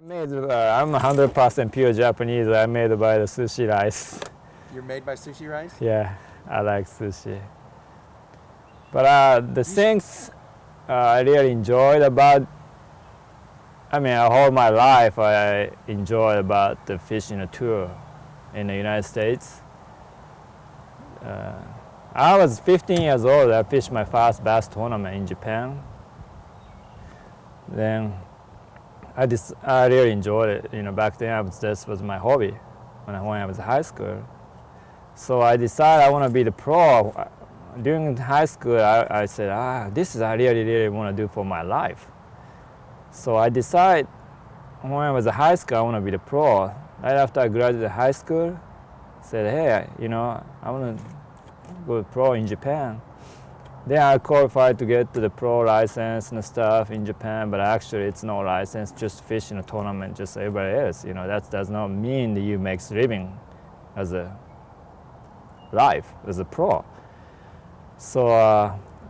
I'm 100% pure Japanese. I'm made by the sushi rice. You're made by sushi rice? Yeah, I like sushi. But the things I really enjoyed about, all my life I enjoyed about the fishing tour in the United States. I was 15 years old. I fished my first bass tournament in Japan. Then I really enjoyed it. Back then this was my hobby when I was in high school. So I decided I want to be the pro. During high school, I said, this is I really want to do for my life. So I decided when I was in high school, I want to be the pro. Right after I graduated high school, I said, hey, I want to go pro in Japan. Then I qualified to get to the pro license and stuff in Japan, but actually it's no license, just fish in a tournament, just everybody else. That does not mean that you make living as a life, as a pro. So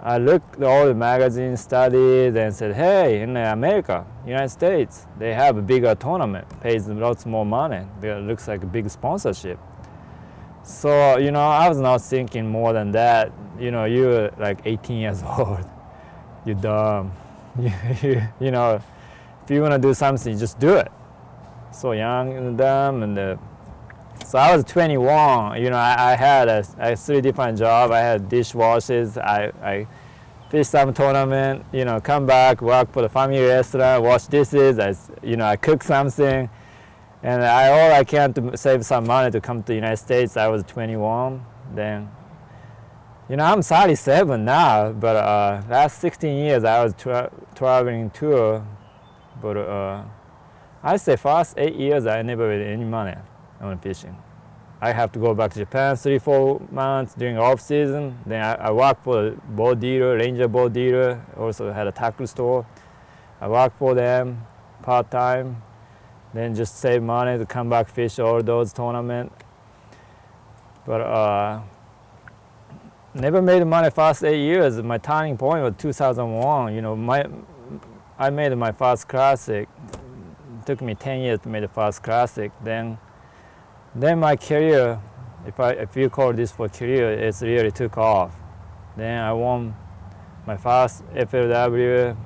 I looked at all the magazines, studied, and said, hey, in America, United States, they have a bigger tournament, pays lots more money. It looks like a big sponsorship. So, I was not thinking more than that. You're like 18 years old. You're dumb. If you want to do something, just do it. So young and dumb. So I was 21. I had 3 different jobs. I had dishwashers. I fished some tournament. Come back, work for the family restaurant, wash dishes. I cook something. And all I can to save some money to come to the United States. I was 21 then. I'm 37 now, but last 16 years I was traveling tour. But I say first 8 years I never made any money on fishing. I have to go back to Japan 3-4 months during off season. Then I worked for a boat dealer, Ranger boat dealer. Also had a tackle store. I worked for them part time. Then just save money to come back fish all those tournaments. But never made money first 8 years. My turning point was 2001. I made my first classic. It took me 10 years to make the first classic. Then my career, if you call this for career, it really took off. Then I won my first FLW.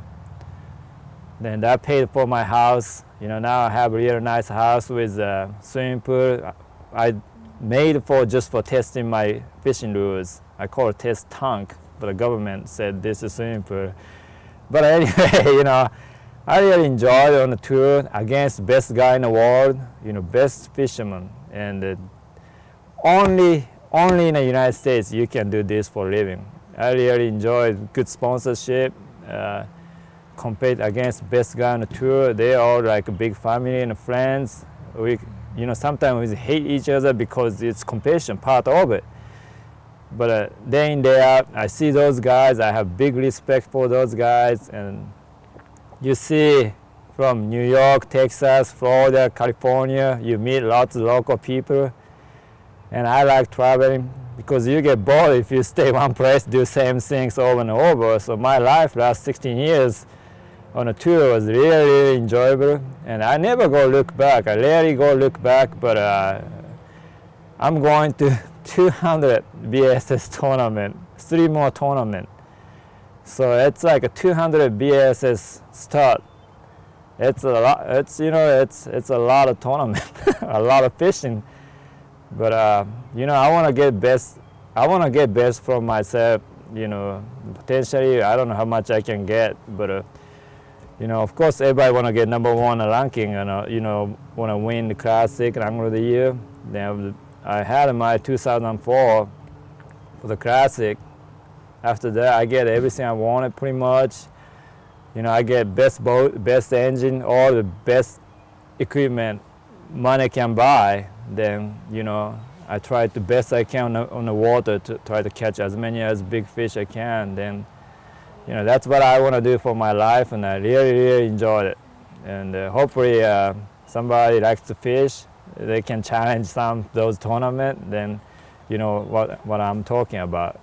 Then that paid for my house. Now I have a really nice house with a swimming pool. I made just for testing my fishing rules. I call it test tank, but the government said this is swimming pool. But anyway, I really enjoyed it on the tour against the best guy in the world, best fisherman. And only in the United States you can do this for a living. I really enjoyed good sponsorship. Compete against best guy on the tour. They're all like a big family and friends. Sometimes we hate each other because it's competition, part of it. But day in, day out, I see those guys. I have big respect for those guys. And you see from New York, Texas, Florida, California, you meet lots of local people. And I like traveling because you get bored if you stay one place, do same things over and over. So my life last 16 years on a tour was really enjoyable, and I never go look back. I rarely go look back, but I'm going to 200 BSS tournament, 3 more tournament. So it's like a 200 BSS start. It's a lot. It's a lot of tournament, a lot of fishing. But I want to get best. I want to get best from myself. Potentially I don't know how much I can get, but. Of course, everybody want to get number 1 ranking and, want to win the Classic and Angler of the Year. Then I had my 2004 for the Classic. After that, I get everything I wanted pretty much. I get best boat, best engine, all the best equipment money can buy. Then, I try the best I can on the water to try to catch as many as big fish I can. Then. That's what I want to do for my life, and I really enjoyed it. And hopefully somebody likes to fish, they can challenge those tournaments, then what I'm talking about.